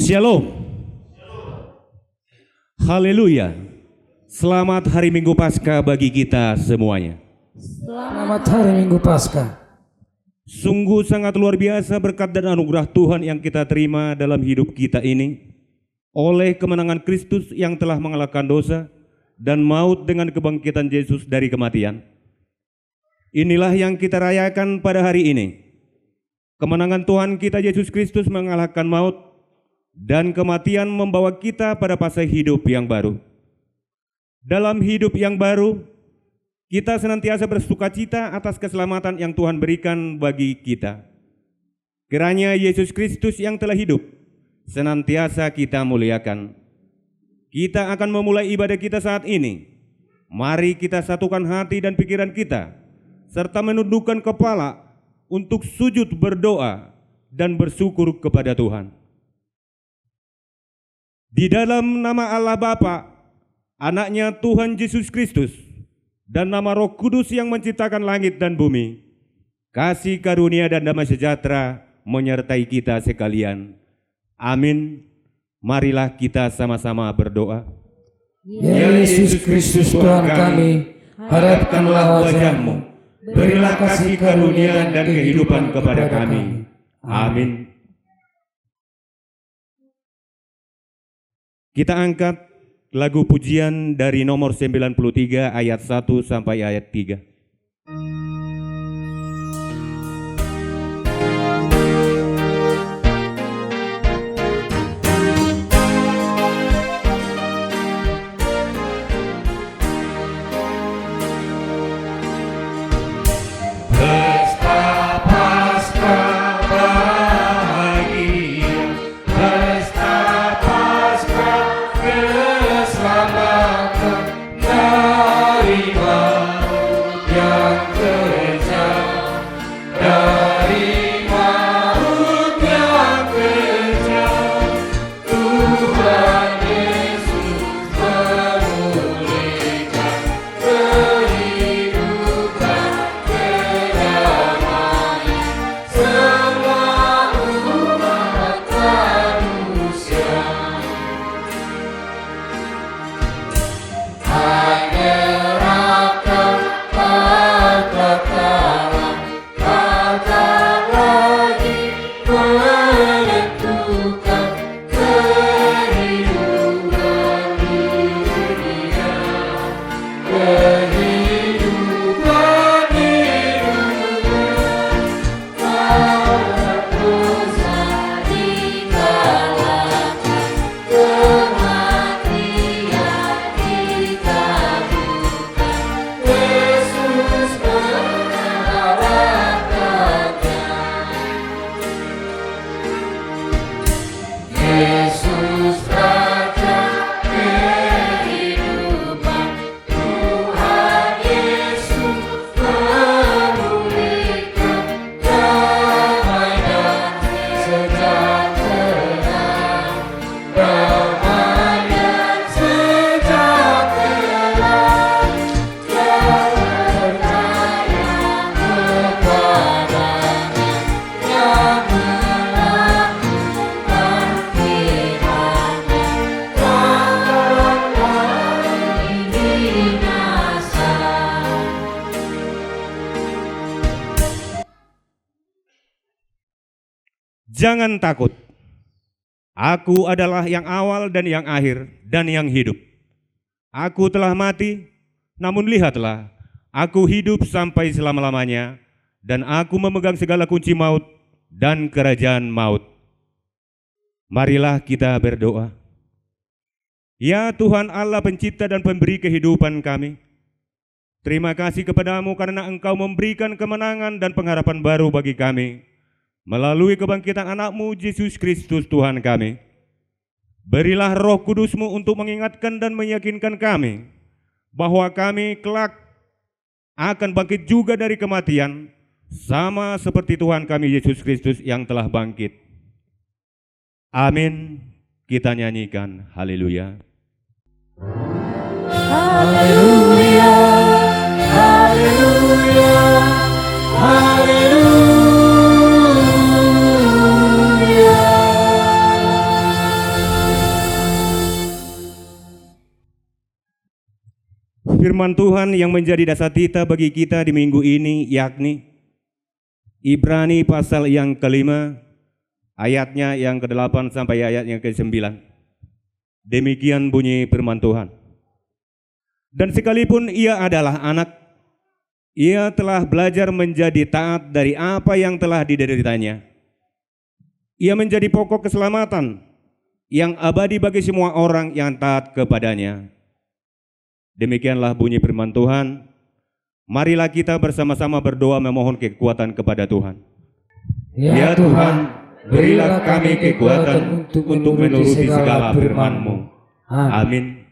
Shalom. Haleluya. Selamat hari Minggu Paskah bagi kita semuanya. Selamat hari Minggu Paskah. Sungguh sangat luar biasa berkat dan anugerah Tuhan yang kita terima dalam hidup kita ini oleh kemenangan Kristus yang telah mengalahkan dosa dan maut dengan kebangkitan Yesus dari kematian. Inilah yang kita rayakan pada hari ini. Kemenangan Tuhan kita Yesus Kristus mengalahkan maut dan kematian membawa kita pada fase hidup yang baru. Dalam hidup yang baru, kita senantiasa bersukacita atas keselamatan yang Tuhan berikan bagi kita. Kiranya Yesus Kristus yang telah hidup, senantiasa kita muliakan. Kita akan memulai ibadah kita saat ini. Mari kita satukan hati dan pikiran kita, serta menundukkan kepala untuk sujud berdoa dan bersyukur kepada Tuhan. Di dalam nama Allah Bapa, Anaknya Tuhan Yesus Kristus, dan nama Roh Kudus yang menciptakan langit dan bumi, kasih karunia dan damai sejahtera menyertai kita sekalian. Amin. Marilah kita sama-sama berdoa. Ya Yesus Kristus Tuhan kami, harapkanlah wajah-Mu, berilah kasih karunia dan kehidupan kepada kami. Amin. Kita angkat lagu pujian dari nomor 93 ayat 1 sampai ayat 3. Jangan takut. Aku adalah yang awal dan yang akhir dan yang hidup. Aku telah mati, namun lihatlah, aku hidup sampai selama-lamanya, dan aku memegang segala kunci maut dan kerajaan maut. Marilah kita berdoa. Ya Tuhan Allah pencipta dan pemberi kehidupan kami, terima kasih kepadamu karena Engkau memberikan kemenangan dan pengharapan baru bagi kami melalui kebangkitan anak-Mu Yesus Kristus Tuhan kami. Berilah Roh Kudus-Mu untuk mengingatkan dan meyakinkan kami bahwa kami kelak akan bangkit juga dari kematian, sama seperti Tuhan kami Yesus Kristus yang telah bangkit. Amin. Kita nyanyikan haleluya. Haleluya, haleluya, haleluya. firman Tuhan yang menjadi dasar kita bagi kita di minggu ini, yakni Ibrani pasal yang kelima, ayatnya yang ke-8 sampai ayatnya ke-9. Demikian bunyi firman Tuhan. Dan sekalipun ia adalah anak, ia telah belajar menjadi taat dari apa yang telah dideritanya. Ia menjadi pokok keselamatan yang abadi bagi semua orang yang taat kepadanya. Demikianlah bunyi firman Tuhan. Marilah kita bersama-sama berdoa memohon kekuatan kepada Tuhan. Ya Tuhan, berilah kami kekuatan untuk menuruti segala firman-Mu. Amin.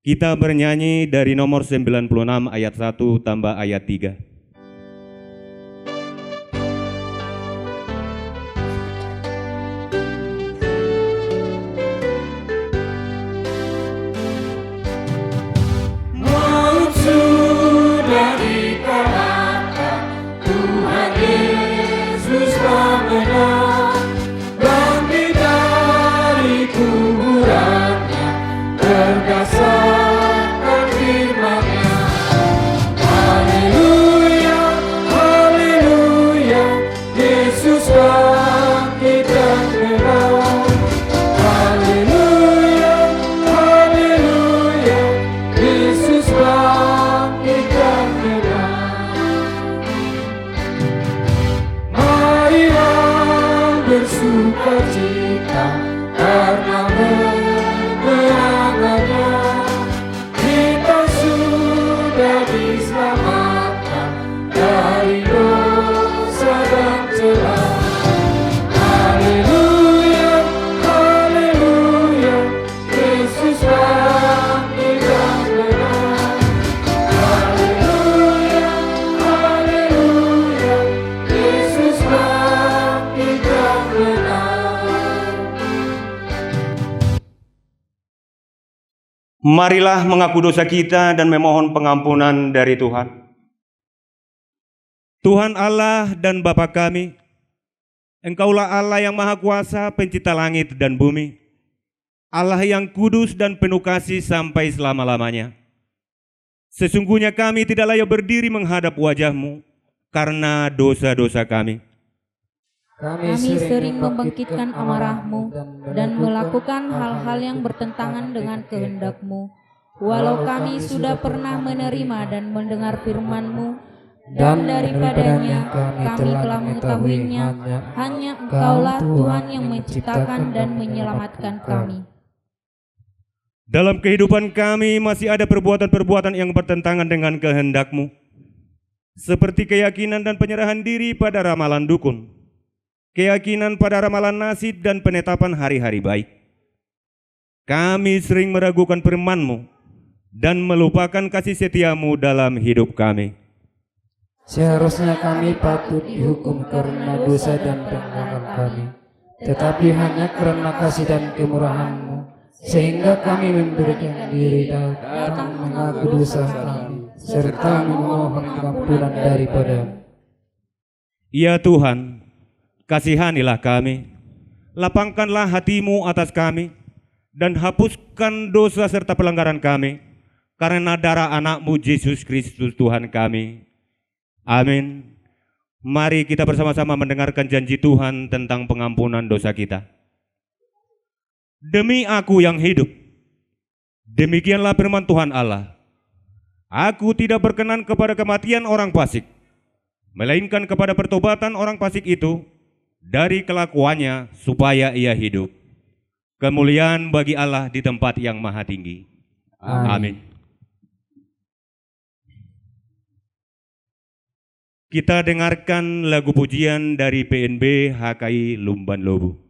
Kita bernyanyi dari nomor 96 ayat 1 tambah ayat 3. Marilah mengaku dosa kita dan memohon pengampunan dari Tuhan. Tuhan Allah dan Bapa kami, Engkaulah Allah yang Maha Kuasa, pencipta langit dan bumi, Allah yang kudus dan penuh kasih sampai selama-lamanya. Sesungguhnya kami tidak layak berdiri menghadap wajah-Mu karena dosa-dosa kami. Kami sering membangkitkan amarah-Mu dan melakukan hal-hal yang bertentangan dengan kehendak-Mu. Walau kami sudah pernah menerima dan mendengar firman-Mu, dan daripadanya kami telah mengetahuinya, hanya Engkaulah Tuhan yang menciptakan dan menyelamatkan kami. Dalam kehidupan kami masih ada perbuatan-perbuatan yang bertentangan dengan kehendak-Mu, seperti keyakinan dan penyerahan diri pada ramalan dukun, keyakinan pada ramalan nasib dan penetapan hari-hari baik. Kami sering meragukan firman-Mu dan melupakan kasih setia-Mu dalam hidup kami. Seharusnya kami patut dihukum karena dosa dan pelanggaran kami, tetapi hanya karena kasih dan kemurahan-Mu, sehingga kami memberikan diri datang mengaku dosa kami, serta memohon pengampunan daripada-Mu. Ya Tuhan, kasihanilah kami, lapangkanlah hati-Mu atas kami, dan hapuskan dosa serta pelanggaran kami, karena darah anak-Mu Yesus Kristus Tuhan kami. Amin. Mari kita bersama-sama mendengarkan janji Tuhan tentang pengampunan dosa kita. Demi Aku yang hidup, demikianlah firman Tuhan Allah, Aku tidak berkenan kepada kematian orang fasik, melainkan kepada pertobatan orang fasik itu dari kelakuannya supaya ia hidup. Kemuliaan bagi Allah di tempat yang maha tinggi. Amin. Kita dengarkan lagu pujian dari PNB HKI Lumban Lobu.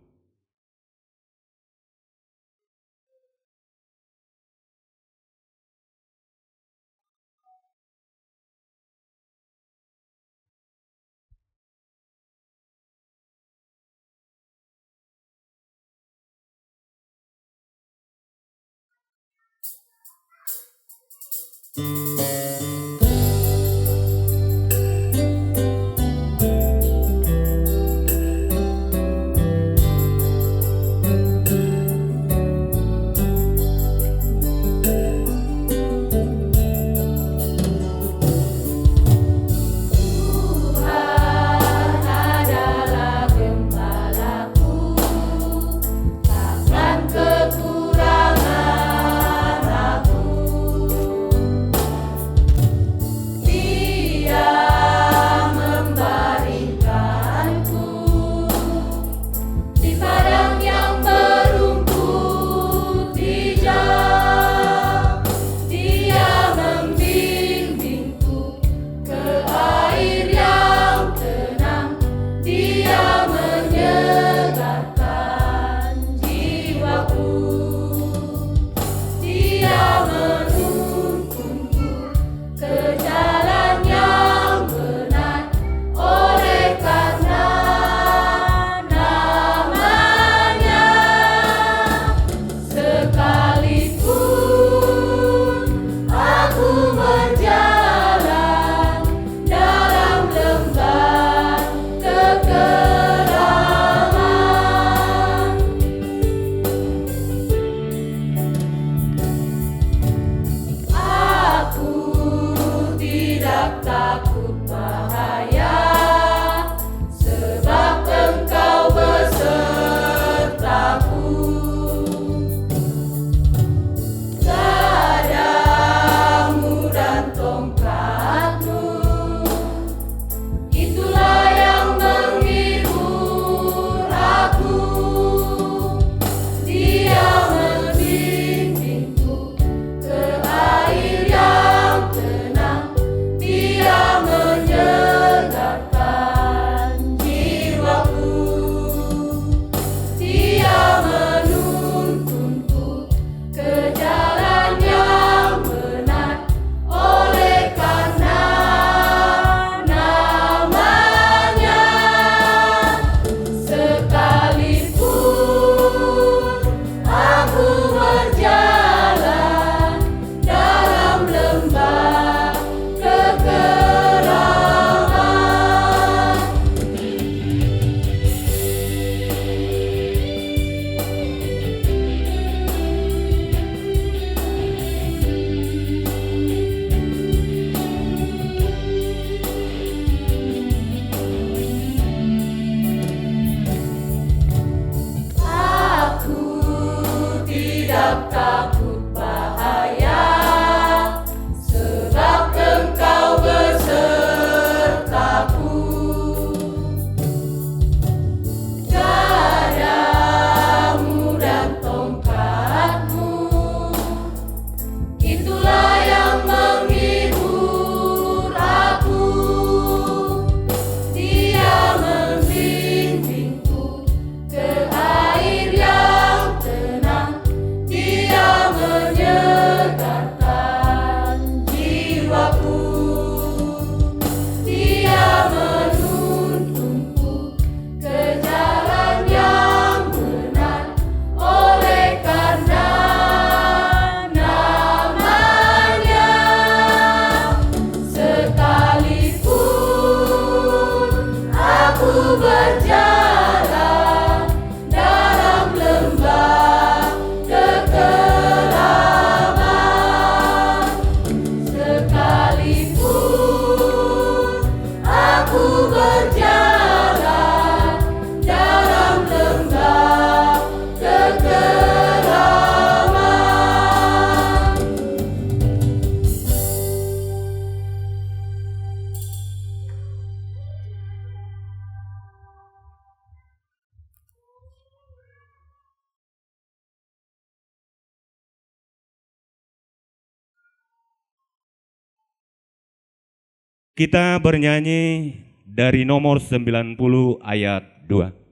Kita bernyanyi dari nomor 90 ayat 2.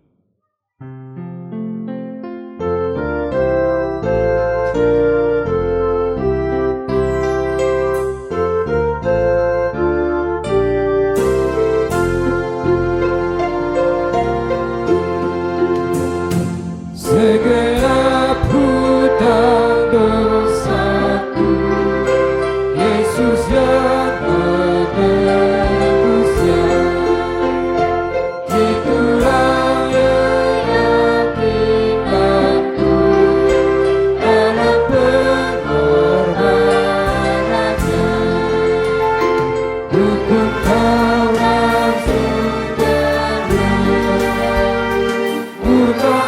Segenap hutang dosaku, Yesus yang menebusnya. Itulah keyakinanku dalam pengorbanannya. Hukum Taurat sudah murka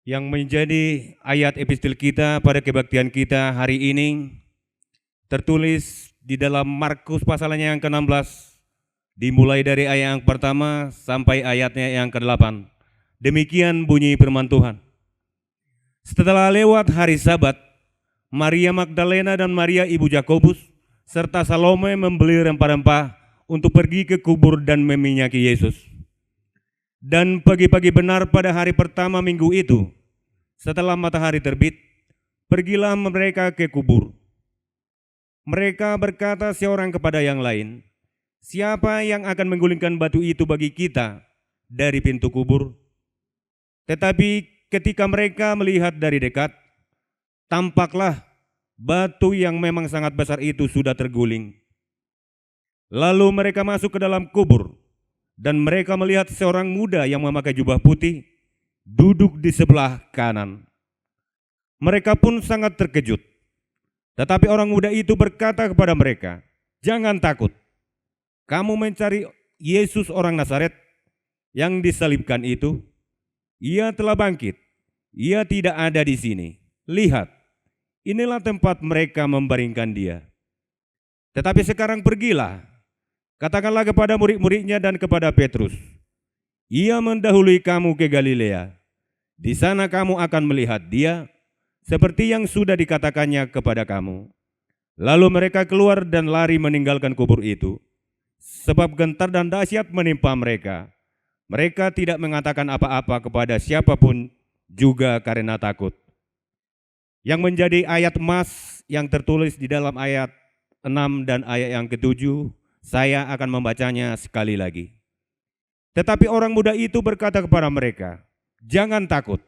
yang menjadi ayat epistel kita pada kebaktian kita hari ini tertulis di dalam Markus pasalnya yang ke-16, dimulai dari ayat yang pertama sampai ayatnya yang ke-8. Demikian bunyi firman Tuhan. Setelah lewat hari Sabat, Maria Magdalena dan Maria ibu Yakobus serta Salome membeli rempah-rempah untuk pergi ke kubur dan meminyaki Yesus. Dan pagi-pagi benar pada hari pertama minggu itu, setelah matahari terbit, pergilah mereka ke kubur. Mereka berkata seorang kepada yang lain, "Siapa yang akan menggulingkan batu itu bagi kita dari pintu kubur?" Tetapi ketika mereka melihat dari dekat, tampaklah batu yang memang sangat besar itu sudah terguling. Lalu mereka masuk ke dalam kubur, dan mereka melihat seorang muda yang memakai jubah putih duduk di sebelah kanan. Mereka pun sangat terkejut. Tetapi orang muda itu berkata kepada mereka, "Jangan takut. Kamu mencari Yesus orang Nazaret yang disalibkan itu. Ia telah bangkit. Ia tidak ada di sini. Lihat, inilah tempat mereka membaringkan dia. Tetapi sekarang pergilah, katakanlah kepada murid-muridnya dan kepada Petrus, ia mendahului kamu ke Galilea. Di sana kamu akan melihat dia, seperti yang sudah dikatakannya kepada kamu." Lalu mereka keluar dan lari meninggalkan kubur itu, sebab gentar dan dahsyat menimpa mereka. Mereka tidak mengatakan apa-apa kepada siapapun, juga karena takut. Yang menjadi ayat emas yang tertulis di dalam ayat 6 dan ayat yang ke-7, saya akan membacanya sekali lagi. Tetapi orang muda itu berkata kepada mereka, "Jangan takut.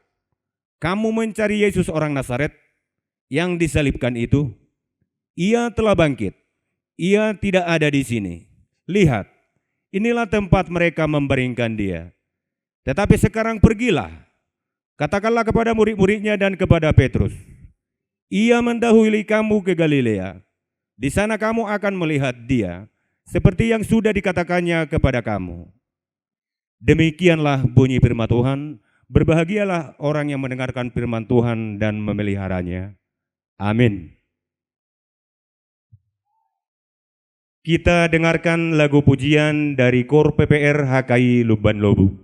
Kamu mencari Yesus orang Nazaret yang disalibkan itu. Ia telah bangkit. Ia tidak ada di sini. Lihat, inilah tempat mereka membaringkan dia. Tetapi sekarang pergilah, katakanlah kepada murid-muridnya dan kepada Petrus, ia mendahului kamu ke Galilea. Di sana kamu akan melihat dia, seperti yang sudah dikatakannya kepada kamu." Demikianlah bunyi firman Tuhan. Berbahagialah orang yang mendengarkan firman Tuhan dan memeliharanya. Amin. Kita dengarkan lagu pujian dari Kor PPR HKI Luban Lobu.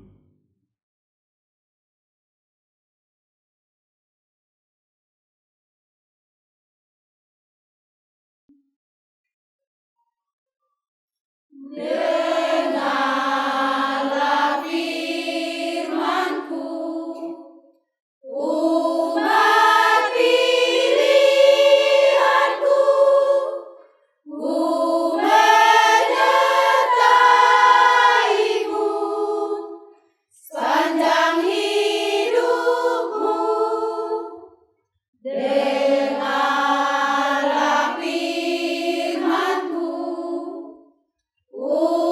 Oh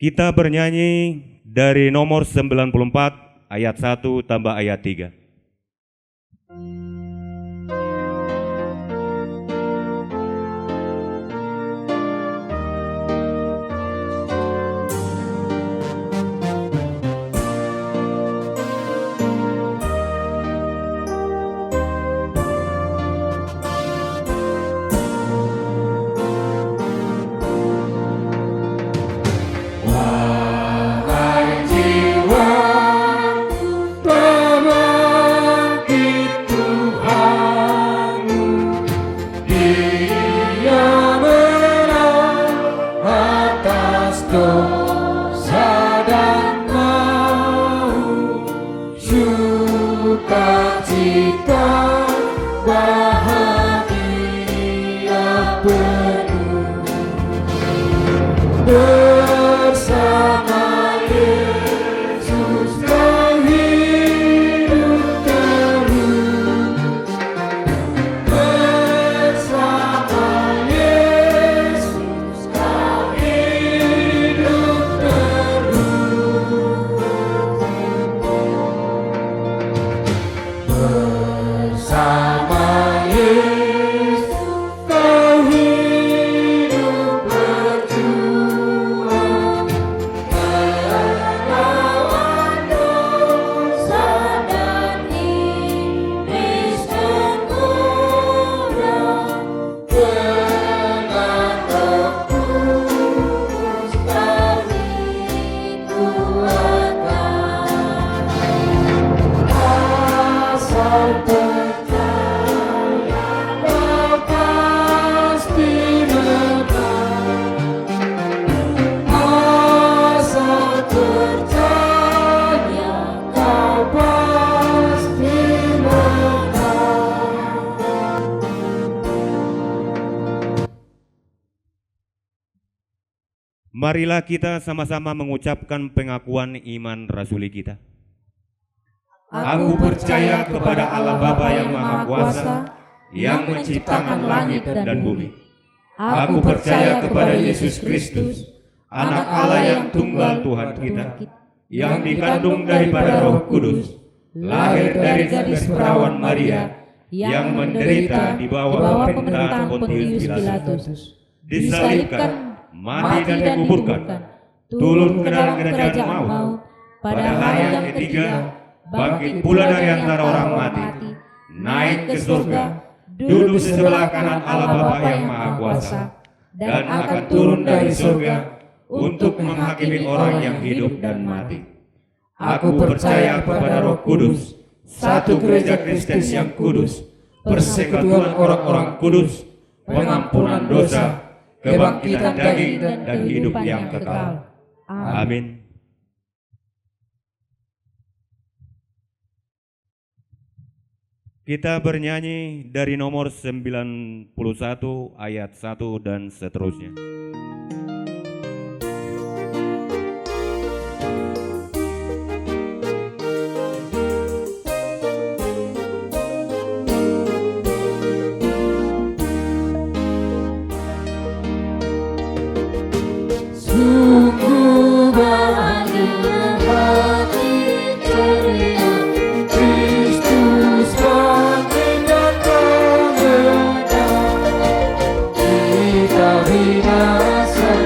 Kita bernyanyi dari nomor 94 ayat 1 tambah ayat 3. Marilah kita sama-sama mengucapkan pengakuan iman rasuli kita. Aku percaya kepada Allah Bapa yang Maha Kuasa, yang menciptakan langit dan bumi. Aku percaya kepada Yesus Kristus, Anak Allah yang tunggal Tuhan kita, yang dikandung daripada Roh Kudus, lahir dari gadis perawan Maria, yang menderita di bawah pemerintahan Pontius Pilatus, disalibkan, mati dan dikuburkan, turun ke dalam kerajaan maut, pada hari yang ketiga bangkit pula dari antara orang mati, naik ke surga, duduk sebelah kanan Allah Bapa yang Maha Kuasa, dan akan turun dari surga untuk menghakimi orang yang hidup dan mati. Aku percaya kepada Roh Kudus, satu gereja Kristen yang kudus, persekutuan orang-orang kudus, pengampunan dosa, kebangkitan daging dan hidup yang kekal. Amin. Kita bernyanyi dari nomor 91 ayat 1 dan seterusnya. Binasa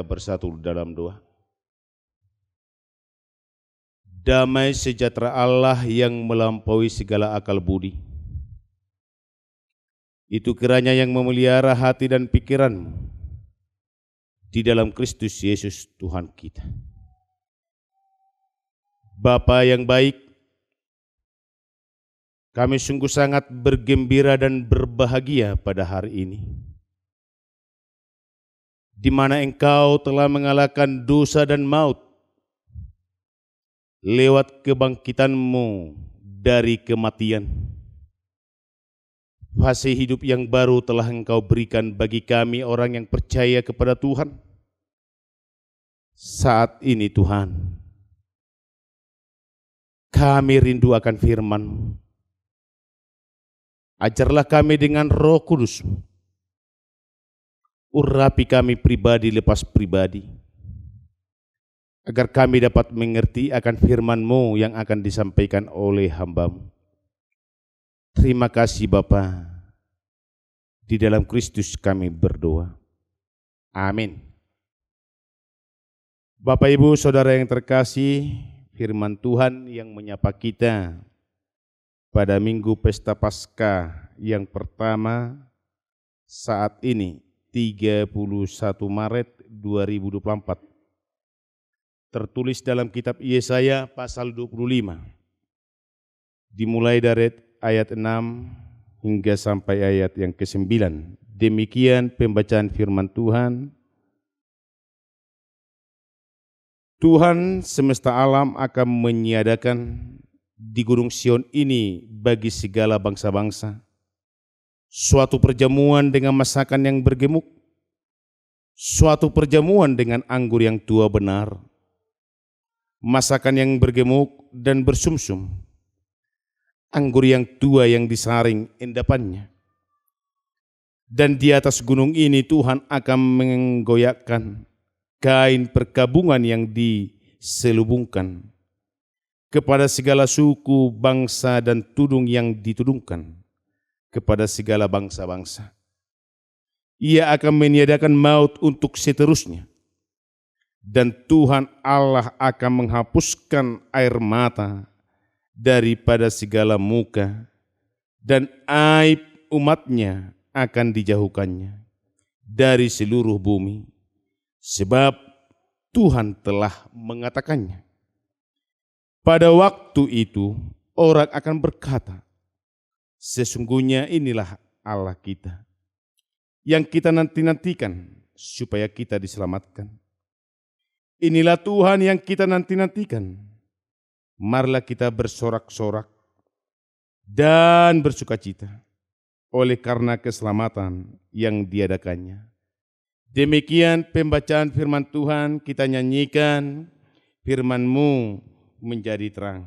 kita bersatu dalam doa. Damai sejahtera Allah yang melampaui segala akal budi, itu kiranya yang memelihara hati dan pikiranmu di dalam Kristus Yesus Tuhan kita. Bapa yang baik, kami sungguh sangat bergembira dan berbahagia pada hari ini, di mana Engkau telah mengalahkan dosa dan maut lewat kebangkitan-Mu dari kematian. Fase hidup yang baru telah Engkau berikan bagi kami orang yang percaya kepada Tuhan. Saat ini Tuhan, kami rindu akan firman-Mu. Ajarlah kami dengan Roh Kudus-Mu. Urapi kami pribadi lepas pribadi, agar kami dapat mengerti akan firman-Mu yang akan disampaikan oleh hamba-Mu. Terima kasih Bapa. Di dalam Kristus kami berdoa. Amin. Bapak Ibu Saudara yang terkasih, firman Tuhan yang menyapa kita pada Minggu Pesta Paskah yang pertama saat ini 31 Maret 2024. Tertulis dalam kitab Yesaya pasal 25. Dimulai dari ayat 6 hingga sampai ayat yang ke-9. Demikian pembacaan firman Tuhan. Tuhan semesta alam akan menyiadakan di Gunung Sion ini bagi segala bangsa-bangsa suatu perjamuan dengan masakan yang bergemuk, suatu perjamuan dengan anggur yang tua benar, masakan yang bergemuk dan bersumsum, anggur yang tua yang disaring endapannya. Dan di atas gunung ini Tuhan akan menggoyakkan kain perkabungan yang diselubungkan kepada segala suku, bangsa, dan tudung yang ditudungkan kepada segala bangsa-bangsa. Ia akan meniadakan maut untuk seterusnya, dan Tuhan Allah akan menghapuskan air mata daripada segala muka, dan aib umatnya akan dijauhkannya dari seluruh bumi, sebab Tuhan telah mengatakannya. Pada waktu itu orang akan berkata, sesungguhnya inilah Allah kita, yang kita nanti-nantikan supaya kita diselamatkan. Inilah Tuhan yang kita nanti-nantikan. Marilah kita bersorak-sorak dan bersukacita oleh karena keselamatan yang diadakannya. Demikian pembacaan firman Tuhan, kita nyanyikan firman-Mu menjadi terang.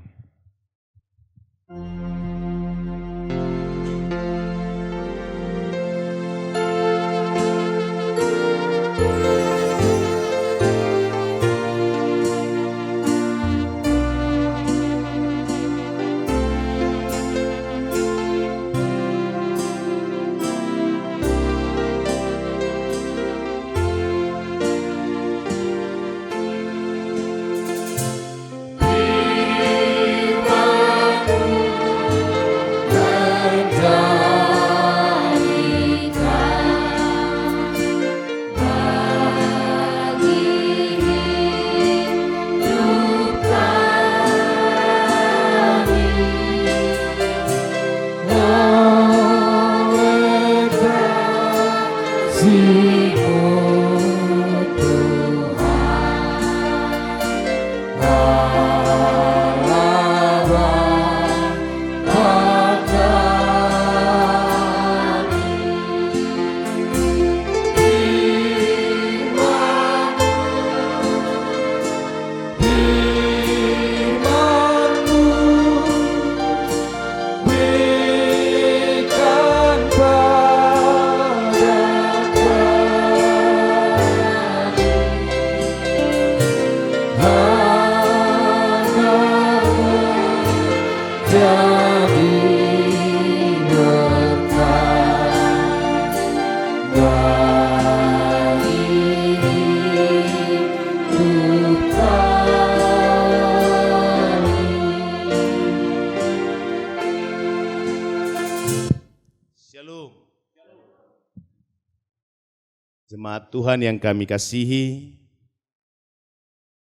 Jemaat Tuhan yang kami kasihi,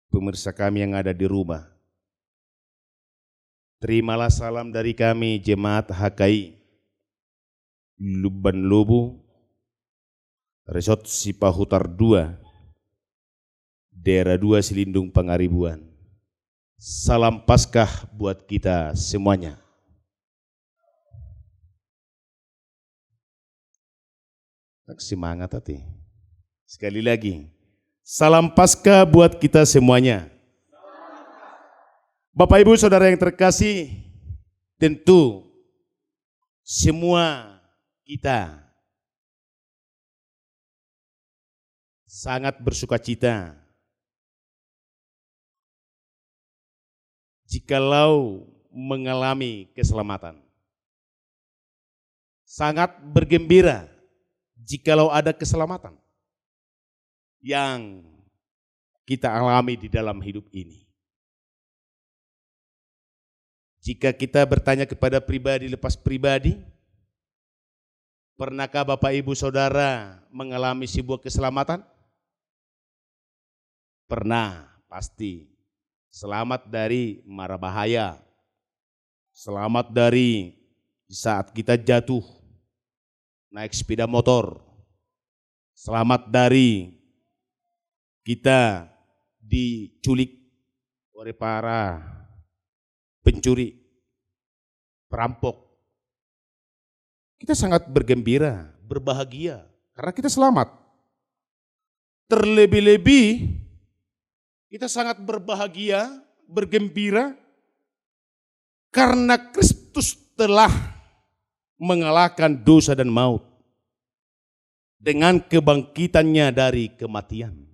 pemirsa kami yang ada di rumah, terimalah salam dari kami Jemaat HKI Luban Lubu, Resort Sipahutar 2, Daerah 2 Selindung Pangaribuan. Salam Paskah buat kita semuanya. Semangat hati. Sekali lagi, salam Paskah buat kita semuanya. Bapak Ibu Saudara yang terkasih, tentu semua kita sangat bersukacita jikalau mengalami keselamatan. Sangat bergembira jikalau ada keselamatan yang kita alami di dalam hidup ini. Jika kita bertanya kepada pribadi lepas pribadi, pernahkah Bapak Ibu Saudara mengalami sebuah keselamatan? Pernah, pasti. Selamat dari mara bahaya. Selamat dari saat kita jatuh naik sepeda motor. Selamat dari kita diculik oleh para pencuri, perampok. Kita sangat bergembira, berbahagia karena kita selamat. Terlebih-lebih kita sangat berbahagia, bergembira karena Kristus telah mengalahkan dosa dan maut dengan kebangkitannya dari kematian.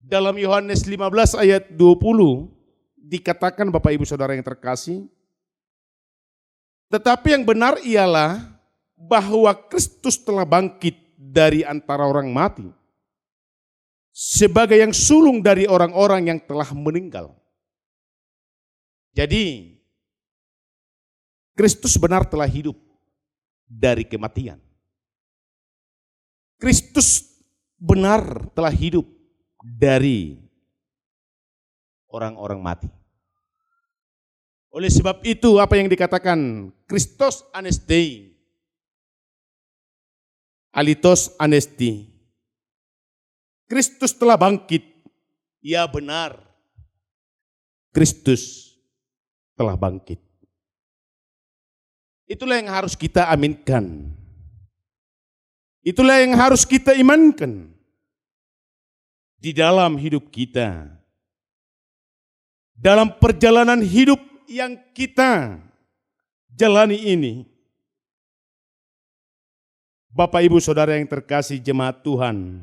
Dalam Yohanes 15 ayat 20 dikatakan Bapak Ibu Saudara yang terkasih, tetapi yang benar ialah bahwa Kristus telah bangkit dari antara orang mati sebagai yang sulung dari orang-orang yang telah meninggal. Jadi Kristus benar telah hidup dari kematian. Kristus benar telah hidup dari orang-orang mati. Oleh sebab itu apa yang dikatakan Christos anestei, alitos anesti. Kristus telah bangkit, ya benar. Kristus telah bangkit. Itulah yang harus kita aminkan. Itulah yang harus kita imankan di dalam hidup kita. Dalam perjalanan hidup yang kita jalani ini. Bapak Ibu Saudara yang terkasih jemaat Tuhan,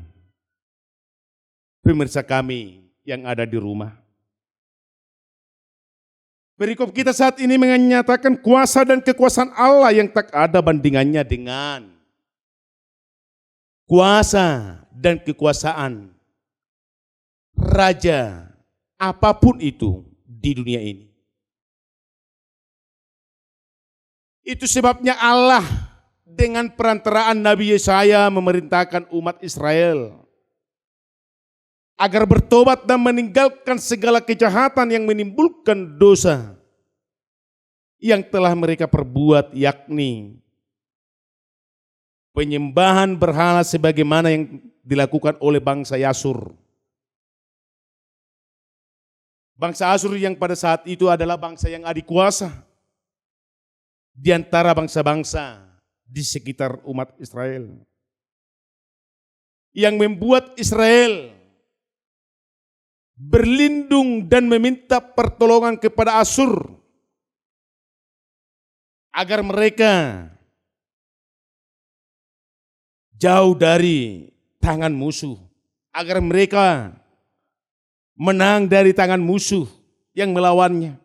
pemirsa kami yang ada di rumah. Perikop kita saat ini menyatakan kuasa dan kekuasaan Allah yang tak ada bandingannya dengan kuasa dan kekuasaan raja apapun itu di dunia ini. Itu sebabnya Allah dengan perantaraan Nabi Yesaya memerintahkan umat Israel agar bertobat dan meninggalkan segala kejahatan yang menimbulkan dosa yang telah mereka perbuat, yakni penyembahan berhala sebagaimana yang dilakukan oleh bangsa Yasur. Bangsa Asyur yang pada saat itu adalah bangsa yang adik kuasa di antara bangsa-bangsa di sekitar umat Israel. Yang membuat Israel berlindung dan meminta pertolongan kepada Asyur agar mereka jauh dari tangan musuh, agar mereka menang dari tangan musuh yang melawannya.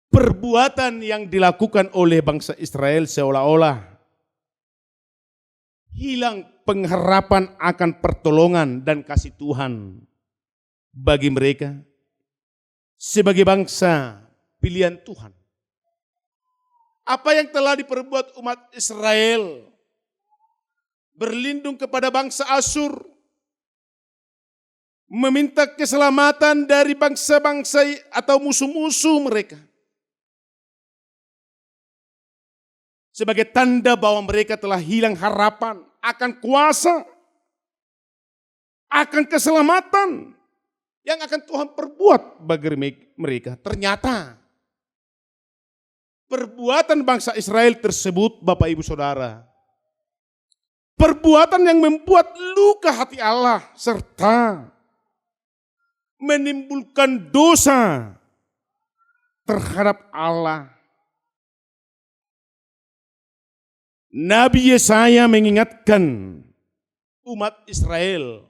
Perbuatan yang dilakukan oleh bangsa Israel seolah-olah hilang pengharapan akan pertolongan dan kasih Tuhan bagi mereka sebagai bangsa pilihan Tuhan. Apa yang telah diperbuat umat Israel berlindung kepada bangsa Asyur, meminta keselamatan dari bangsa-bangsa atau musuh-musuh mereka. Sebagai tanda bahwa mereka telah hilang harapan akan kuasa, akan keselamatan yang akan Tuhan perbuat bagi mereka. Ternyata perbuatan bangsa Israel tersebut, Bapak Ibu Saudara, perbuatan yang membuat luka hati Allah serta menimbulkan dosa terhadap Allah. Nabi Yesaya mengingatkan umat Israel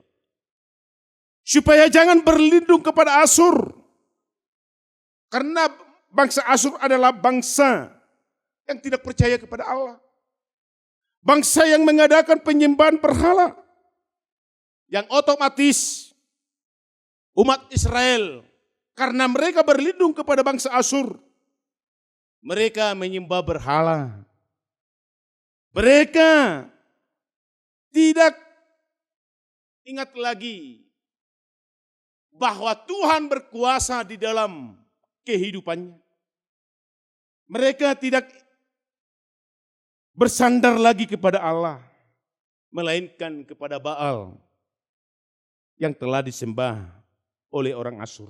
supaya jangan berlindung kepada Asyur, karena bangsa Asyur adalah bangsa yang tidak percaya kepada Allah, bangsa yang mengadakan penyembahan berhala, yang otomatis umat Israel karena mereka berlindung kepada bangsa Asyur, mereka menyembah berhala. Mereka tidak ingat lagi bahwa Tuhan berkuasa di dalam kehidupannya. Mereka tidak bersandar lagi kepada Allah, melainkan kepada Baal yang telah disembah oleh orang Asyur.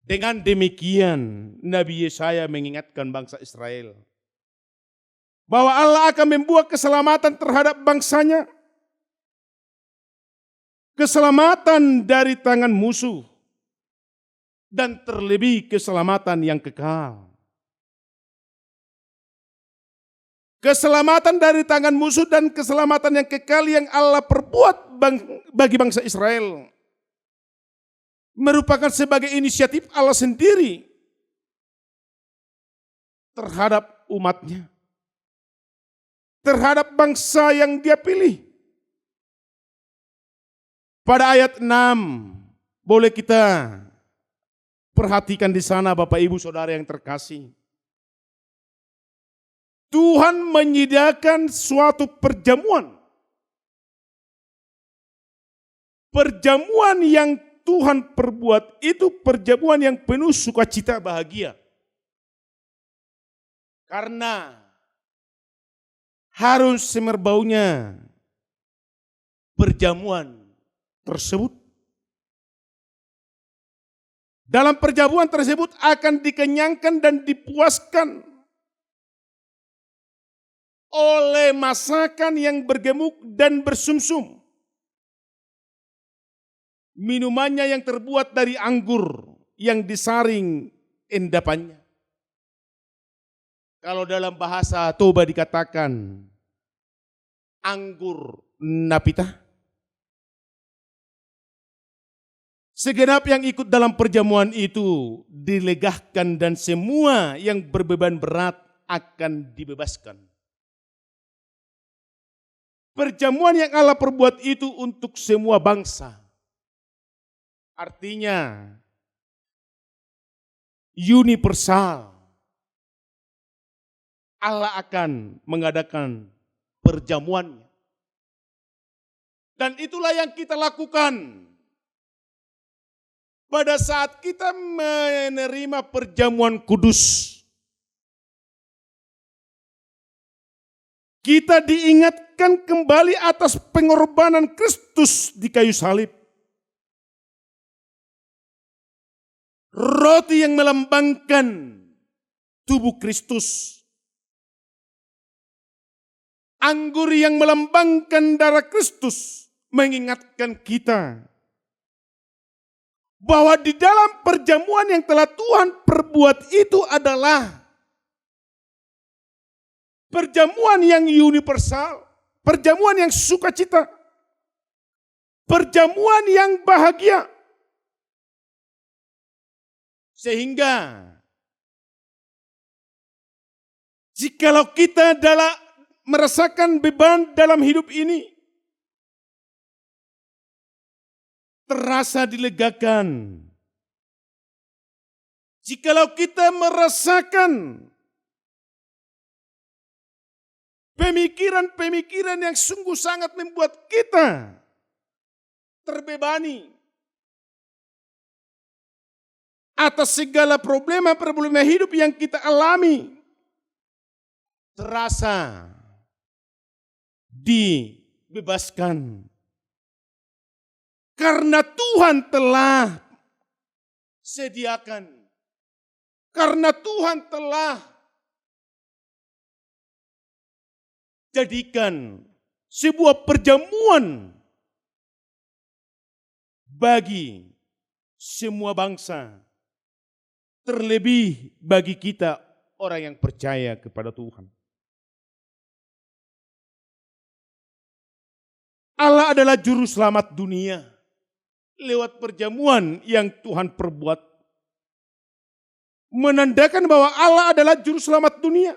Dengan demikian, Nabi Yesaya mengingatkan bangsa Israel bahwa Allah akan membuat keselamatan terhadap bangsanya. Keselamatan dari tangan musuh. Dan terlebih keselamatan yang kekal. Keselamatan dari tangan musuh dan keselamatan yang kekal yang Allah perbuat bagi bangsa Israel merupakan sebagai inisiatif Allah sendiri terhadap umatnya, terhadap bangsa yang Dia pilih. Pada ayat 6 boleh kita perhatikan di sana, Bapak Ibu Saudara yang terkasih. Tuhan menyediakan suatu perjamuan. Perjamuan yang Tuhan perbuat itu perjamuan yang penuh sukacita bahagia. Karena harus semerbaunya perjamuan tersebut. Dalam perjamuan tersebut akan dikenyangkan dan dipuaskan oleh masakan yang bergemuk dan bersumsum. Minumannya yang terbuat dari anggur yang disaring endapannya. Kalau dalam bahasa Toba dikatakan anggur napita. Segenap yang ikut dalam perjamuan itu dilegahkan dan semua yang berbeban berat akan dibebaskan. Perjamuan yang Allah perbuat itu untuk semua bangsa. Artinya universal. Allah akan mengadakan perjamuannya. Dan itulah yang kita lakukan pada saat kita menerima perjamuan kudus. Kita diingatkan kembali atas pengorbanan Kristus di kayu salib. Roti yang melambangkan tubuh Kristus. Anggur yang melambangkan darah Kristus mengingatkan kita bahwa di dalam perjamuan yang telah Tuhan perbuat itu adalah perjamuan yang universal, perjamuan yang sukacita, perjamuan yang bahagia. Sehingga jikalau kita merasakan beban dalam hidup ini, terasa dilegakan. Jikalau kita merasakan pemikiran-pemikiran yang sungguh sangat membuat kita terbebani atas segala problema hidup yang kita alami. Terasa dibebaskan. Karena Tuhan telah sediakan. Karena Tuhan telah jadikan sebuah perjamuan bagi semua bangsa. Terlebih bagi kita orang yang percaya kepada Tuhan. Allah adalah juru selamat dunia lewat perjamuan yang Tuhan perbuat. Menandakan bahwa Allah adalah juru selamat dunia.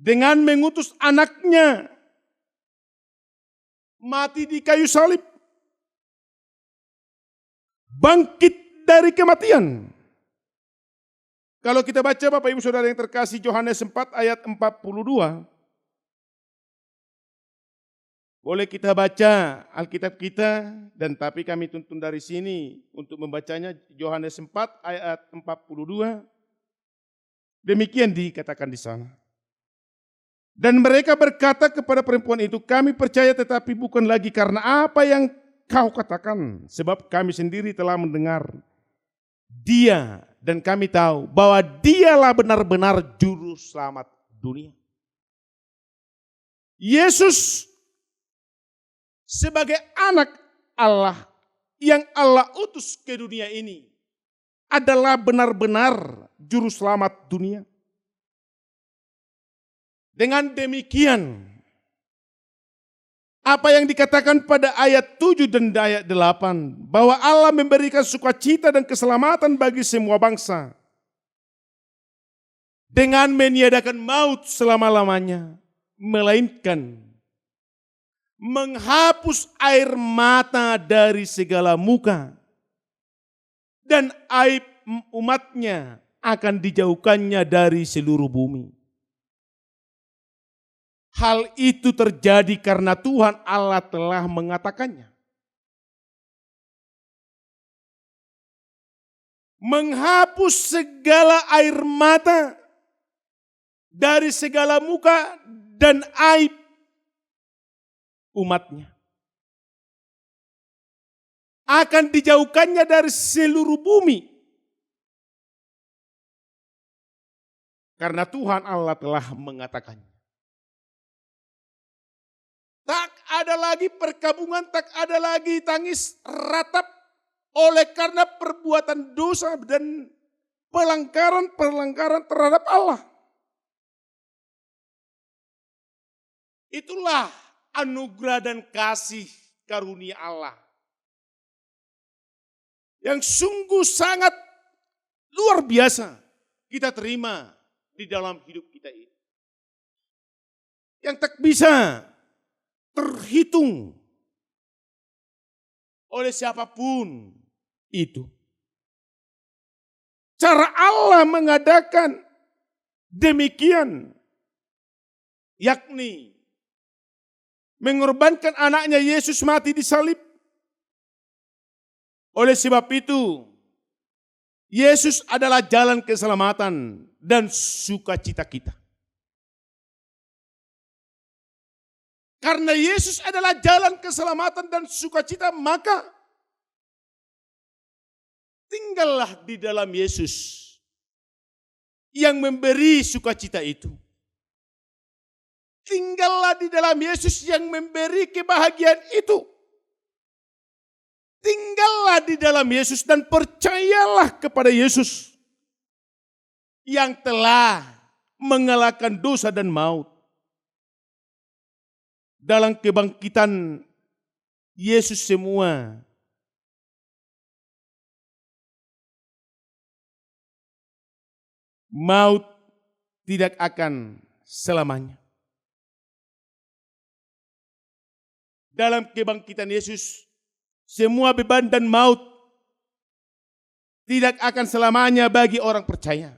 Dengan mengutus anaknya mati di kayu salib. Bangkit dari kematian. Kalau kita baca Bapak Ibu Saudara yang terkasih Yohanes 4 ayat 42. Boleh kita baca Alkitab kita, dan tapi kami tuntun dari sini untuk membacanya. Yohanes 4 ayat 42. Demikian dikatakan di sana. Dan mereka berkata kepada perempuan itu, kami percaya tetapi bukan lagi karena apa yang kau katakan. Sebab kami sendiri telah mendengar Dia dan kami tahu bahwa Dialah benar-benar juru selamat dunia. Yesus sebagai anak Allah yang Allah utus ke dunia ini adalah benar-benar juru selamat dunia. Dengan demikian, apa yang dikatakan pada ayat 7 dan ayat 8, bahwa Allah memberikan sukacita dan keselamatan bagi semua bangsa dengan meniadakan maut selama-lamanya, melainkan menghapus air mata dari segala muka, dan aib umatnya akan dijauhkannya dari seluruh bumi. Hal itu terjadi karena Tuhan Allah telah mengatakannya. Menghapus segala air mata dari segala muka dan aib umatnya. Akan dijauhkannya dari seluruh bumi. Karena Tuhan Allah telah mengatakannya. Tak ada lagi perkabungan, tak ada lagi tangis ratap oleh karena perbuatan dosa dan pelanggaran terhadap Allah. Itulah anugerah dan kasih karunia Allah yang sungguh sangat luar biasa kita terima di dalam hidup kita ini. Yang tak bisa terhitung oleh siapapun itu. Cara Allah mengadakan demikian, yakni mengorbankan anaknya Yesus mati di salib. Oleh sebab itu, Yesus adalah jalan keselamatan dan sukacita kita. Karena Yesus adalah jalan keselamatan dan sukacita, maka tinggallah di dalam Yesus yang memberi sukacita itu. Tinggallah di dalam Yesus yang memberi kebahagiaan itu. Tinggallah di dalam Yesus dan percayalah kepada Yesus yang telah mengalahkan dosa dan maut. Dalam kebangkitan Yesus semua maut tidak akan selamanya. Dalam kebangkitan Yesus, semua beban dan maut tidak akan selamanya bagi orang percaya.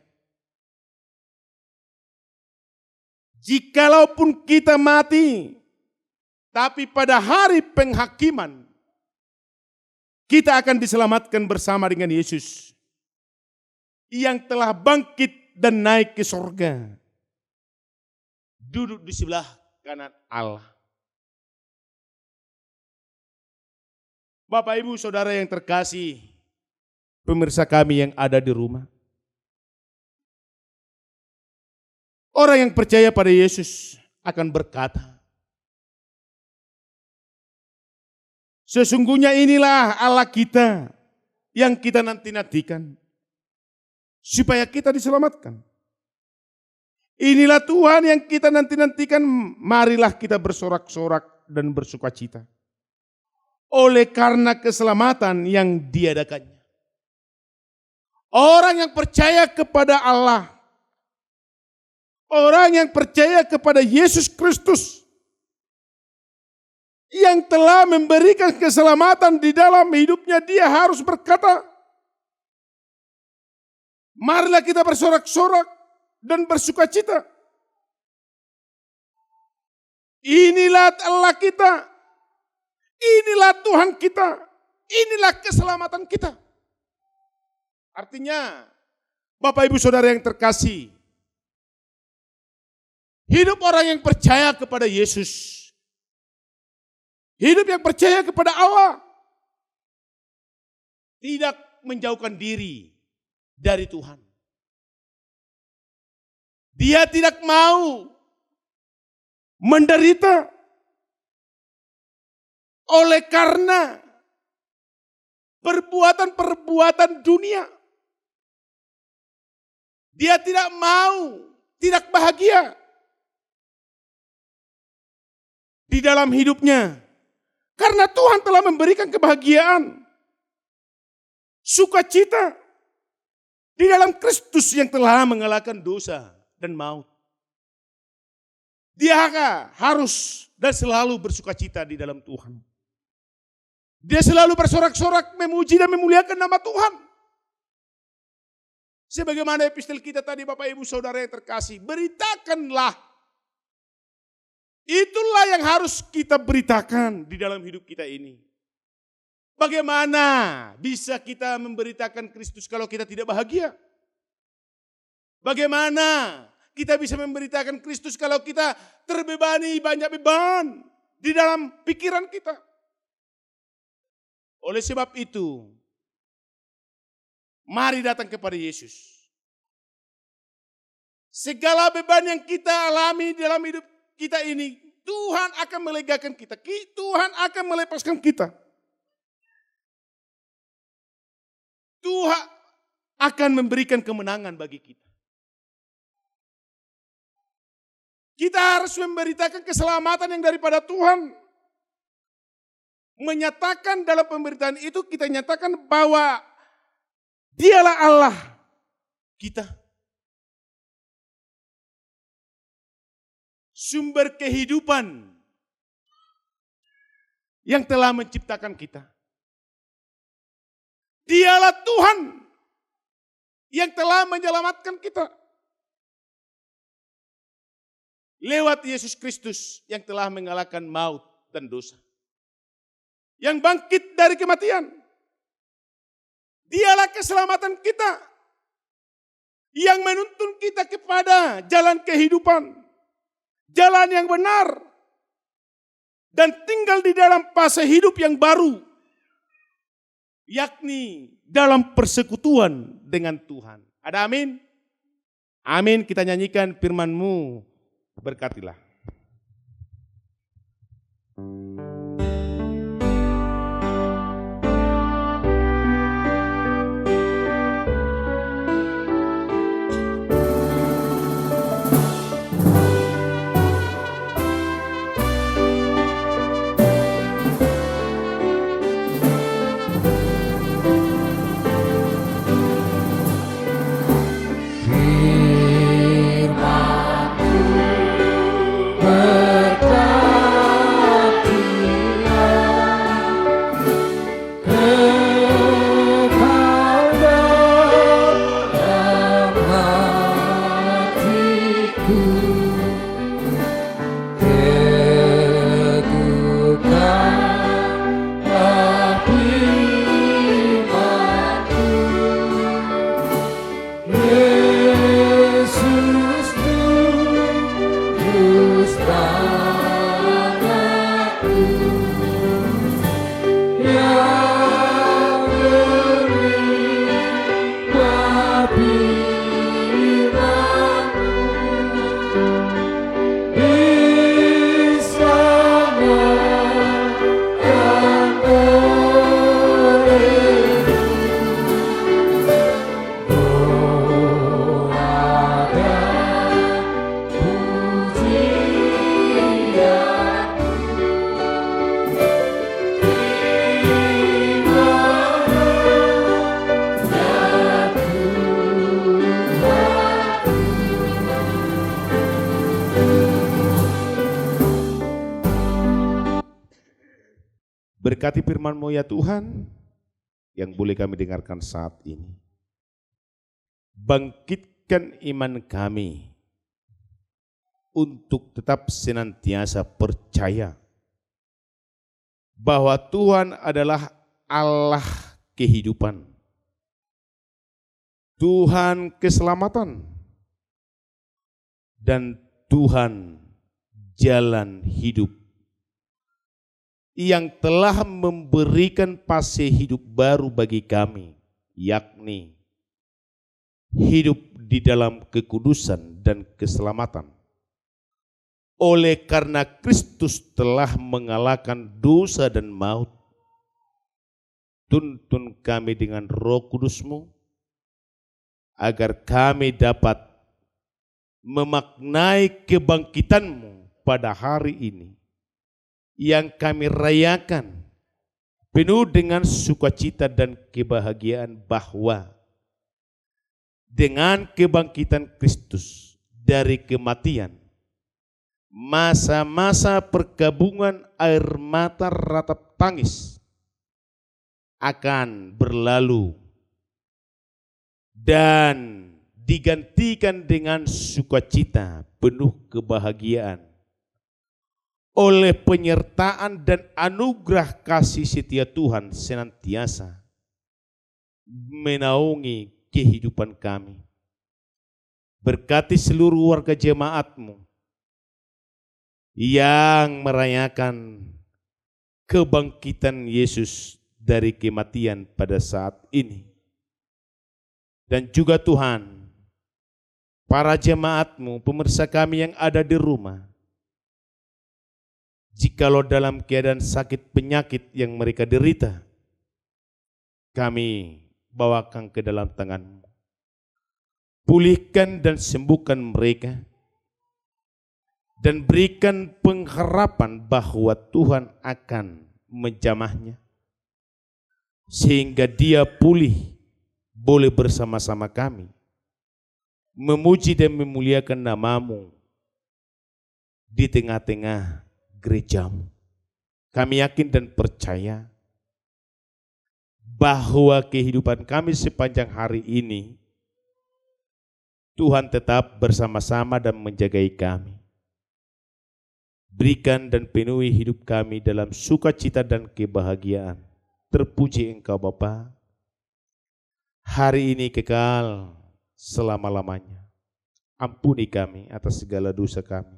Jikalaupun kita mati, tapi pada hari penghakiman, kita akan diselamatkan bersama dengan Yesus yang telah bangkit dan naik ke sorga, duduk di sebelah kanan Allah. Bapak, Ibu, Saudara yang terkasih, pemirsa kami yang ada di rumah. Orang yang percaya pada Yesus akan berkata, sesungguhnya inilah Allah kita yang kita nanti-nantikan supaya kita diselamatkan. Inilah Tuhan yang kita nanti-nantikan, marilah kita bersorak-sorak dan bersukacita oleh karena keselamatan yang diadakannya. Orang yang percaya kepada Allah, orang yang percaya kepada Yesus Kristus yang telah memberikan keselamatan di dalam hidupnya, dia harus berkata, marilah kita bersorak-sorak dan bersukacita. Inilah Allah kita, inilah Tuhan kita, inilah keselamatan kita. Artinya, Bapak, Ibu, Saudara yang terkasih, hidup orang yang percaya kepada Yesus, hidup yang percaya kepada Allah, tidak menjauhkan diri dari Tuhan. Dia tidak mau menderita oleh karena perbuatan-perbuatan dunia. Dia tidak mau, tidak bahagia di dalam hidupnya. Karena Tuhan telah memberikan kebahagiaan, sukacita di dalam Kristus yang telah mengalahkan dosa dan maut. Dia harus dan selalu bersukacita di dalam Tuhan. Dia selalu bersorak-sorak memuji dan memuliakan nama Tuhan. Sebagaimana epistel kita tadi, Bapak, Ibu, Saudara yang terkasih, beritakanlah. Itulah yang harus kita beritakan di dalam hidup kita ini. Bagaimana bisa kita memberitakan Kristus kalau kita tidak bahagia? Bagaimana kita bisa memberitakan Kristus kalau kita terbebani banyak beban di dalam pikiran kita? Oleh sebab itu, mari datang kepada Yesus. Segala beban yang kita alami dalam hidup kita ini, Tuhan akan melegakan kita. Tuhan akan melepaskan kita. Tuhan akan memberikan kemenangan bagi kita. Kita harus memberitakan keselamatan yang daripada Tuhan. Menyatakan dalam pemberitaan itu, kita nyatakan bahwa Dialah Allah kita. Sumber kehidupan yang telah menciptakan kita. Dialah Tuhan yang telah menyelamatkan kita. Lewat Yesus Kristus yang telah mengalahkan maut dan dosa. Yang bangkit dari kematian. Dialah keselamatan kita. Yang menuntun kita kepada jalan kehidupan. Jalan yang benar. Dan tinggal di dalam fase hidup yang baru. Yakni dalam persekutuan dengan Tuhan. Ada amin? Amin, kita nyanyikan firman-Mu. Berkatilah. Berkati Berkati firman-Mu ya Tuhan, yang boleh kami dengarkan saat ini. Bangkitkan iman kami untuk tetap senantiasa percaya bahwa Tuhan adalah Allah kehidupan, Tuhan keselamatan, dan Tuhan jalan hidup yang telah memberikan fase hidup baru bagi kami, yakni hidup di dalam kekudusan dan keselamatan. Oleh karena Kristus telah mengalahkan dosa dan maut, tuntun kami dengan Roh Kudus-Mu agar kami dapat memaknai kebangkitan-Mu pada hari ini yang kami rayakan penuh dengan sukacita dan kebahagiaan bahwa dengan kebangkitan Kristus dari kematian, masa-masa perkabungan air mata ratap tangis akan berlalu dan digantikan dengan sukacita penuh kebahagiaan oleh penyertaan dan anugerah kasih setia Tuhan senantiasa menaungi kehidupan kami. Berkati seluruh warga jemaat-Mu yang merayakan kebangkitan Yesus dari kematian pada saat ini. Dan juga Tuhan, para jemaat-Mu, pemirsa kami yang ada di rumah, jikalau dalam keadaan sakit penyakit yang mereka derita, kami bawakan ke dalam tangan-Mu. Pulihkan dan sembuhkan mereka, dan berikan pengharapan bahwa Tuhan akan menjamahnya, sehingga dia pulih boleh bersama-sama kami, memuji dan memuliakan nama-Mu di tengah-tengah gereja-Mu. Kami yakin dan percaya bahwa kehidupan kami sepanjang hari ini, Tuhan tetap bersama-sama dan menjagai kami. Berikan dan penuhi hidup kami dalam sukacita dan kebahagiaan. Terpuji Engkau Bapa, hari ini kekal selama-lamanya. Ampuni kami atas segala dosa kami,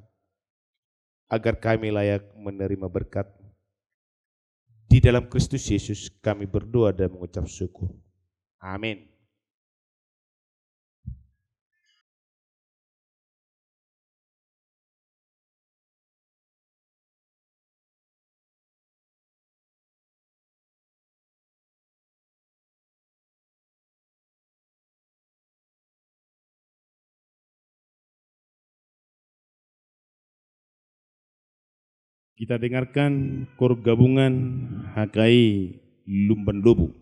agar kami layak menerima berkat. Di dalam Kristus Yesus kami berdoa dan mengucap syukur. Amin. Kita dengarkan kor gabungan HKI Lumban Dobu.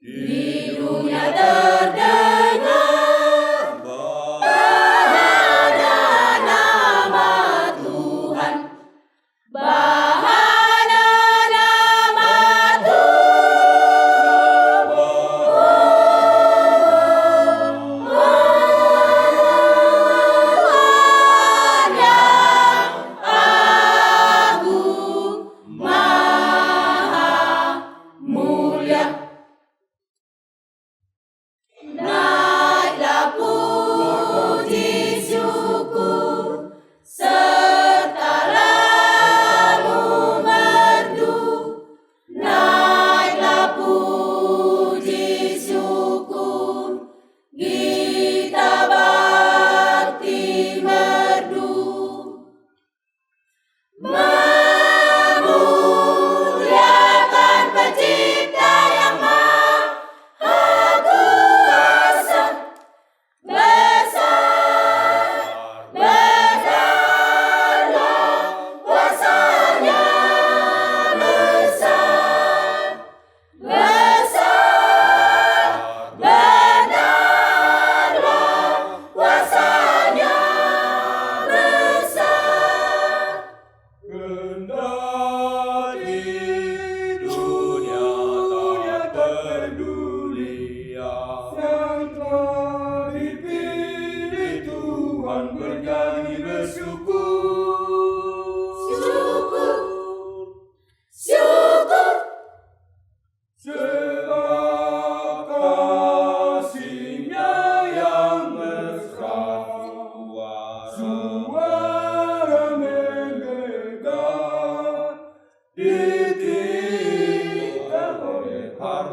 Di dunia terdengar bahana nama Tuhan, bahana nama Tuhan, Tuhan yang agung, maha mulia. Naiklah puji syukur serta lalu merdu. Naiklah puji syukur, kita bakti merdu. Memuliakan Pencipta yang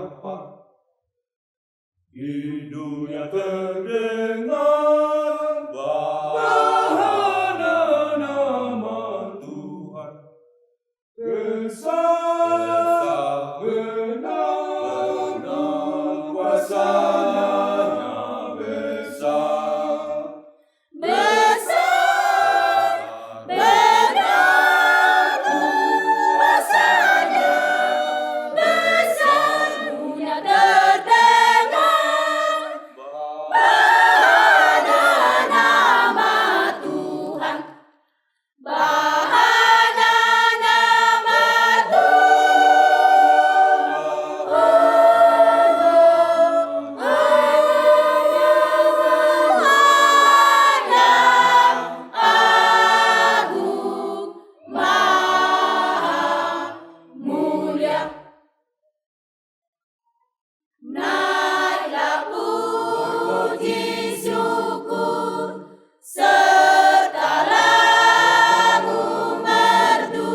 Bapa. Di dunia terdengar bahana nama Tuhan. Besar benar kuasanya besar. Besar benar kuasanya, besar dunia terdengar bahana nama Tuhan, bahana nama Tuhan yang agung, maha mulia. Naiklah puji syukur serta lagu merdu.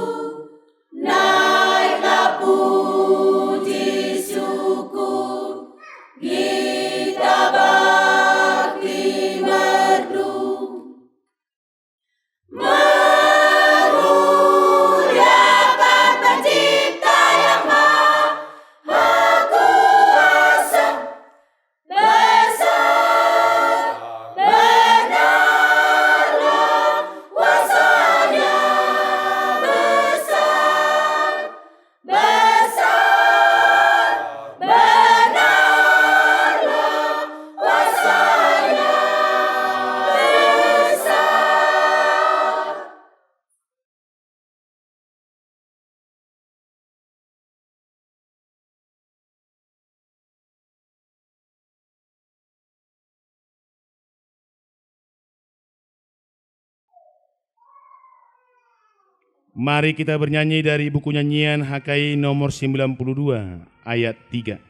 Naiklah puji syukur, gita bakti merdu. Memuliakan Pencipta yang Maha Kuasa. Besar benarlah kuasanya, besar benarlah kuasanya, besar. Mari kita bernyanyi dari buku nyanyian HKI nomor 92 ayat 3.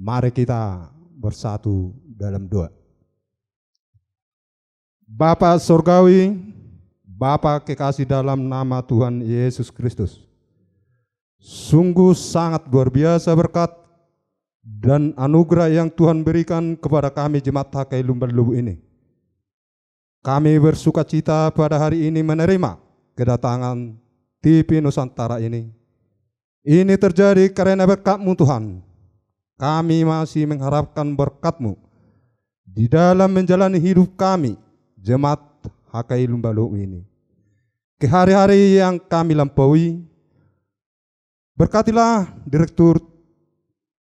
Mari kita bersatu dalam doa. Bapa Surgawi, Bapa kekasih dalam nama Tuhan Yesus Kristus, sungguh sangat luar biasa berkat dan anugerah yang Tuhan berikan kepada kami jemaat HKI Lumban-Luwu ini. Kami bersuka cita pada hari ini menerima kedatangan TV Nusantara ini. Ini terjadi karena berkat-Mu Tuhan. Kami masih mengharapkan berkat-Mu di dalam menjalani hidup kami, jemaat HKI Lumban-Luwu ini. Ke hari-hari yang kami lampaui, berkatilah Direktur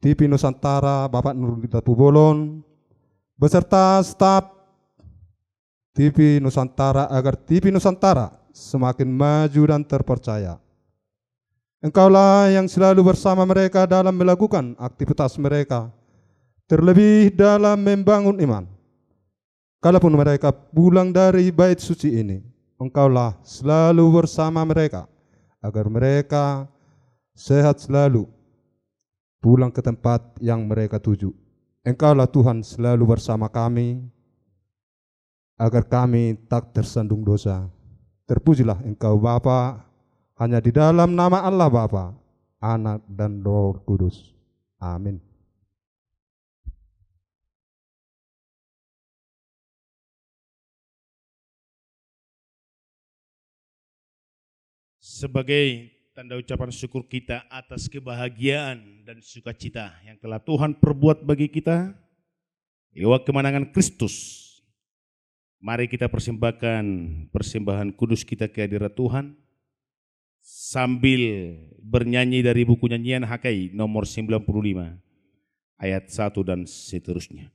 TV Nusantara Bapak Nurdin Pubolon beserta staf TV Nusantara agar TV Nusantara semakin maju dan terpercaya. Engkaulah yang selalu bersama mereka dalam melakukan aktivitas mereka, terlebih dalam membangun iman. Kalaupun mereka pulang dari bait suci ini, Engkaulah selalu bersama mereka, agar mereka sehat selalu pulang ke tempat yang mereka tuju. Engkaulah Tuhan selalu bersama kami, agar kami tak tersandung dosa. Terpujilah Engkau Bapa, hanya di dalam nama Allah Bapa, Anak, dan Roh Kudus. Amin. Sebagai tanda ucapan syukur kita atas kebahagiaan dan sukacita yang telah Tuhan perbuat bagi kita lewat kemenangan Kristus, mari kita persembahkan persembahan kudus kita ke hadirat Tuhan sambil bernyanyi dari buku nyanyian HKI nomor 95 ayat 1 dan seterusnya.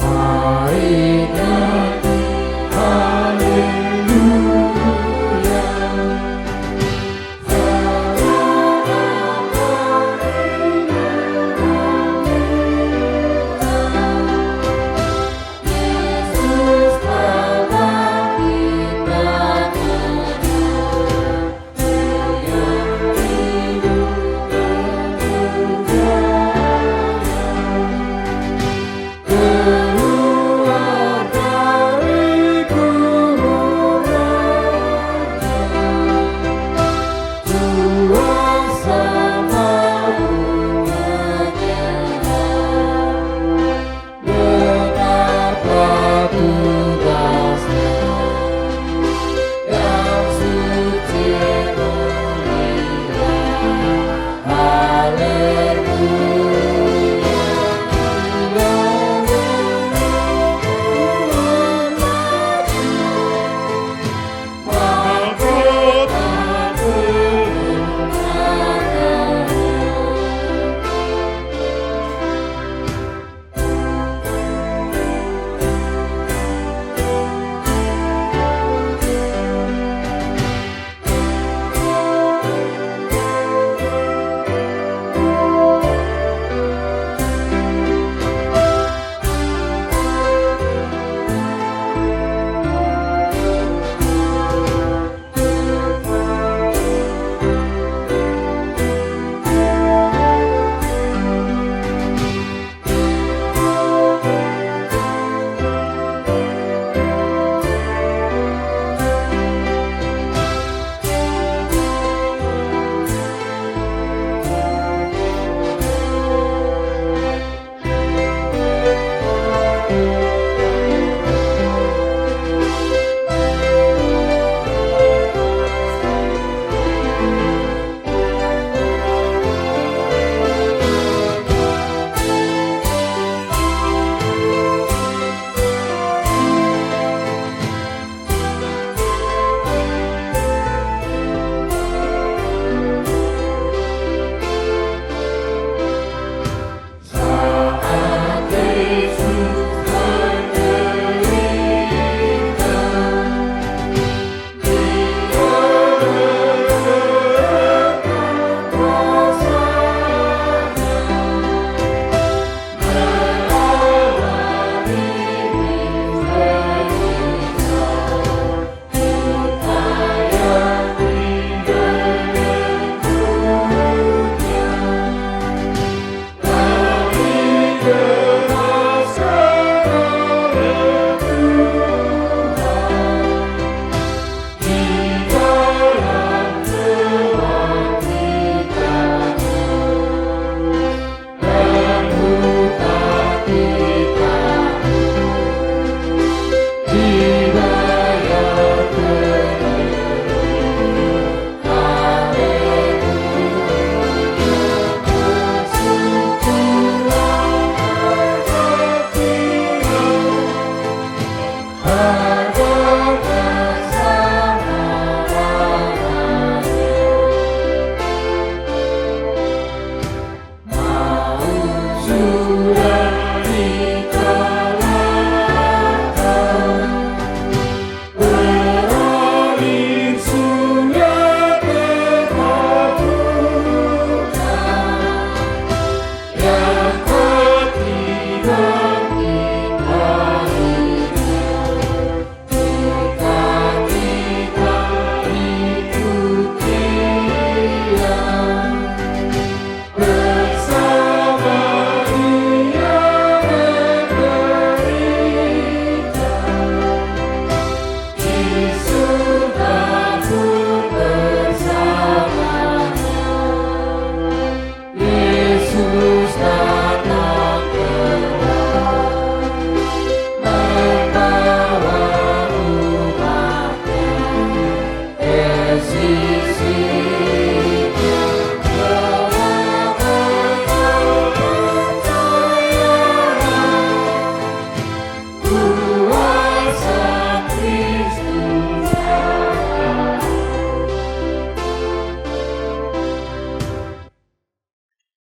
Haleluya, haleluya.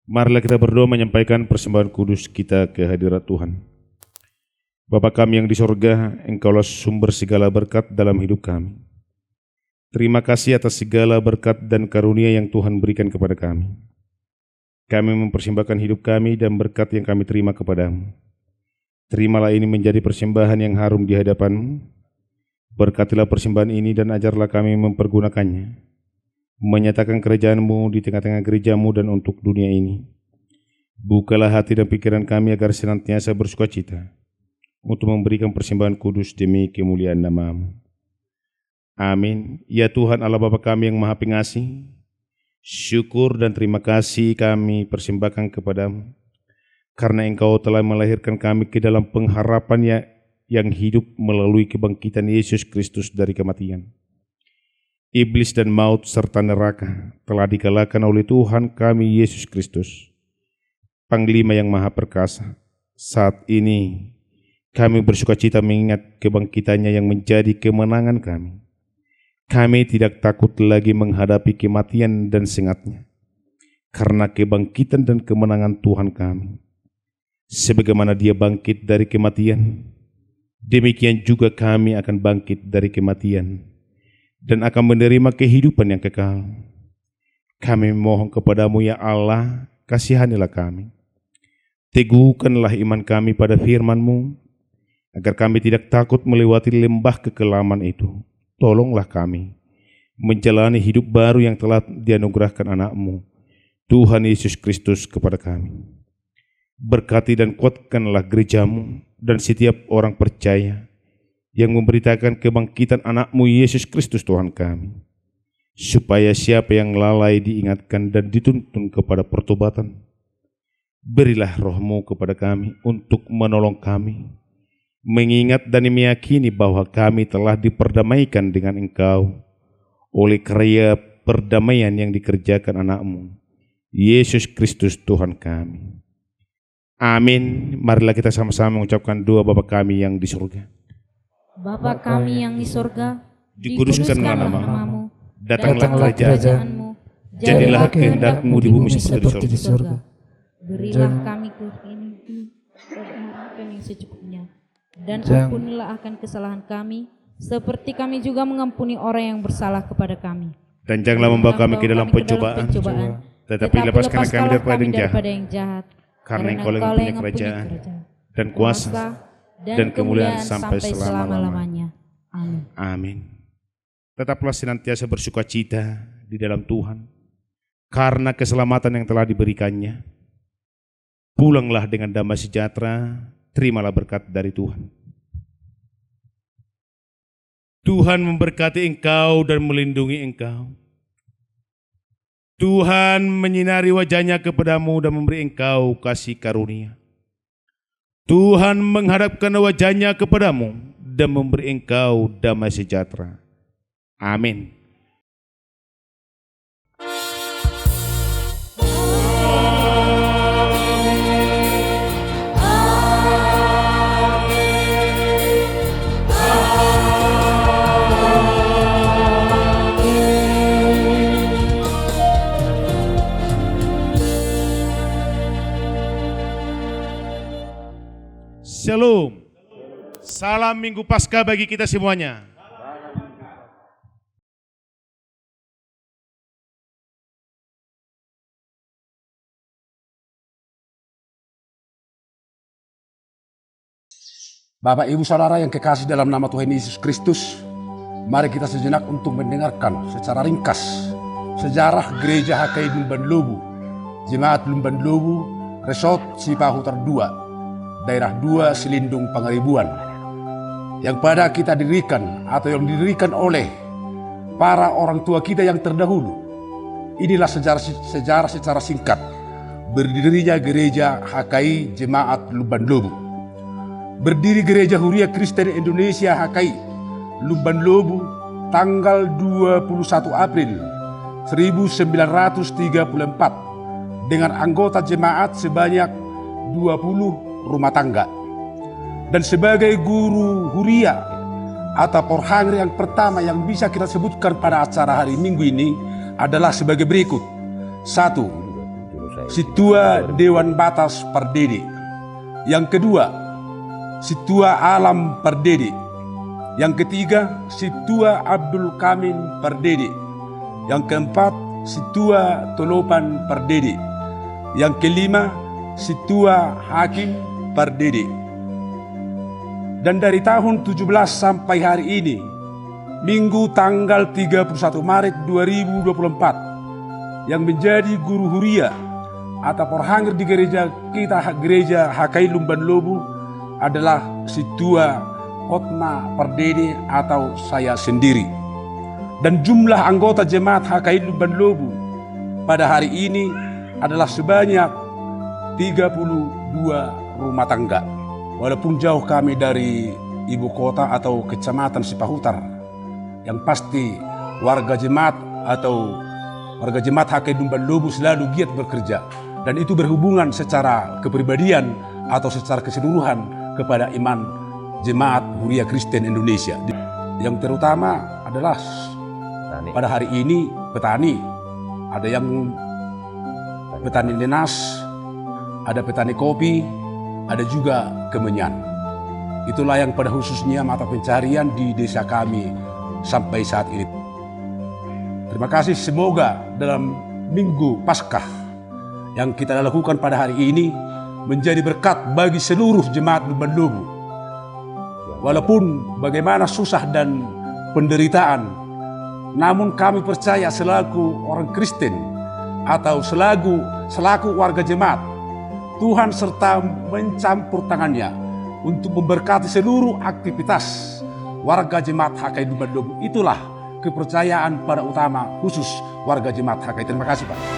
Marilah kita berdoa menyampaikan persembahan kudus kita ke hadirat Tuhan. Bapa kami yang di sorga, Engkaulah sumber segala berkat dalam hidup kami. Terima kasih atas segala berkat dan karunia yang Tuhan berikan kepada kami. Kami mempersembahkan hidup kami dan berkat yang kami terima kepadamu. Terimalah ini menjadi persembahan yang harum di hadapan-Mu. Berkatilah persembahan ini dan ajarlah kami mempergunakannya, menyatakan kerajaan-Mu di tengah-tengah gereja-Mu dan untuk dunia ini. Bukalah hati dan pikiran kami agar senantiasa bersukacita untuk memberikan persembahan kudus demi kemuliaan nama-Mu. Amin. Ya Tuhan Allah Bapa kami yang Maha Pengasih, syukur dan terima kasih kami persembahkan kepadamu, karena Engkau telah melahirkan kami ke dalam pengharapan yang hidup melalui kebangkitan Yesus Kristus dari kematian. Iblis dan maut serta neraka telah dikalahkan oleh Tuhan kami Yesus Kristus, Panglima yang Maha Perkasa. Saat ini kami bersukacita mengingat kebangkitannya yang menjadi kemenangan kami. Kami tidak takut lagi menghadapi kematian dan sengatnya, karena kebangkitan dan kemenangan Tuhan kami. Sebagaimana Dia bangkit dari kematian, demikian juga kami akan bangkit dari kematian dan akan menerima kehidupan yang kekal. Kami memohon kepadamu ya Allah, kasihanilah kami. Teguhkanlah iman kami pada firman-Mu, agar kami tidak takut melewati lembah kekelaman itu. Tolonglah kami menjalani hidup baru yang telah dianugerahkan anak-Mu, Tuhan Yesus Kristus, kepada kami. Berkati dan kuatkanlah gereja-Mu dan setiap orang percaya yang memberitakan kebangkitan anak-Mu Yesus Kristus Tuhan kami, supaya siapa yang lalai diingatkan dan dituntun kepada pertobatan. Berilah roh-Mu kepada kami untuk menolong kami, mengingat dan meyakini bahwa kami telah diperdamaikan dengan Engkau oleh karya perdamaian yang dikerjakan anak-Mu, Yesus Kristus Tuhan kami. Amin. Marilah kita sama-sama mengucapkan doa Bapa kami yang di surga. Bapa kami yang di surga, Dikuduskanlah nama-Mu, datanglah Datanglah kerajaan-Mu, kerajaanmu, jadilah kehendak-Mu di bumi seperti di surga. Berilah kami kini yang secukupnya, dan Jangan- ampunilah akan kesalahan kami, seperti kami juga mengampuni orang yang bersalah kepada kami. Dan janganlah membawa kami ke dalam pencobaan, tetapi lepaskanlah kami daripada yang jahat. Karena Engkau yang mempunyai kerajaan dan kuasa dan kemuliaan sampai selama-lamanya. Amin. Amin. Tetaplah senantiasa bersukacita di dalam Tuhan, karena keselamatan yang telah diberikannya. Pulanglah dengan damai sejahtera, terimalah berkat dari Tuhan. Tuhan memberkati engkau dan melindungi engkau. Tuhan menyinari wajahnya kepadamu dan memberi engkau kasih karunia. Tuhan menghadapkan wajahnya kepadamu dan memberi engkau damai sejahtera. Amin. Shalom. Salam Minggu Paskah bagi kita semuanya. Bapak Ibu Saudara yang kekasih dalam nama Tuhan Yesus Kristus, mari kita sejenak untuk mendengarkan secara ringkas sejarah Gereja HKI Lumban Lobu, Jemaat Lumban Lobu, Resort Cipahutar 2, Daerah 2 Selindung Pangaribuan, yang pada kita dirikan atau yang didirikan oleh para orang tua kita yang terdahulu. Inilah sejarah secara singkat berdirinya Gereja HKI Jemaat Lumban Lobu. Berdiri Gereja Huria Kristen Indonesia HKI Lumban Lobu tanggal 21 April 1934 dengan anggota jemaat sebanyak 20 rumah tangga. Dan sebagai guru huria atau porhanger yang pertama yang bisa kita sebutkan pada acara hari Minggu ini adalah sebagai berikut. 1. Situa Dewan Batas Pardede. Yang kedua, Situa Alam Pardede. Yang ketiga, Situa Abdul Kamin Pardede. Yang keempat, Situa Tolopan Pardede. Yang kelima, Situa Hakim Pardede. Dan dari tahun 17 sampai hari ini, Minggu tanggal 31 Maret 2024, yang menjadi guru huria atau porhanger di gereja kita, gereja HKI Lumban Lobu, adalah Situa Hotma Pardede atau saya sendiri. Dan jumlah anggota jemaat HKI Lumban Lobu pada hari ini adalah sebanyak 32 rumah tangga. Walaupun jauh kami dari ibu kota atau kecamatan Sipahutar, yang pasti warga jemaat HKI Lumban Lobu selalu giat bekerja, dan itu berhubungan secara kepribadian atau secara keseluruhan kepada iman jemaat Huria Kristen Indonesia. Yang terutama adalah pada hari ini petani, ada yang petani nenas, ada petani kopi, ada juga kemenyan. Itulah yang pada khususnya mata pencarian di desa kami sampai saat ini. Terima kasih, semoga dalam Minggu Paskah yang kita lakukan pada hari ini menjadi berkat bagi seluruh jemaat Lumban Lobu. Walaupun bagaimana susah dan penderitaan, namun kami percaya selaku orang Kristen atau selaku warga jemaat, Tuhan serta mencampur tangannya untuk memberkati seluruh aktivitas warga jemaat HKI Lumban Lobu. Itulah kepercayaan pada utama khusus warga jemaat HKI. Terima kasih, Pak.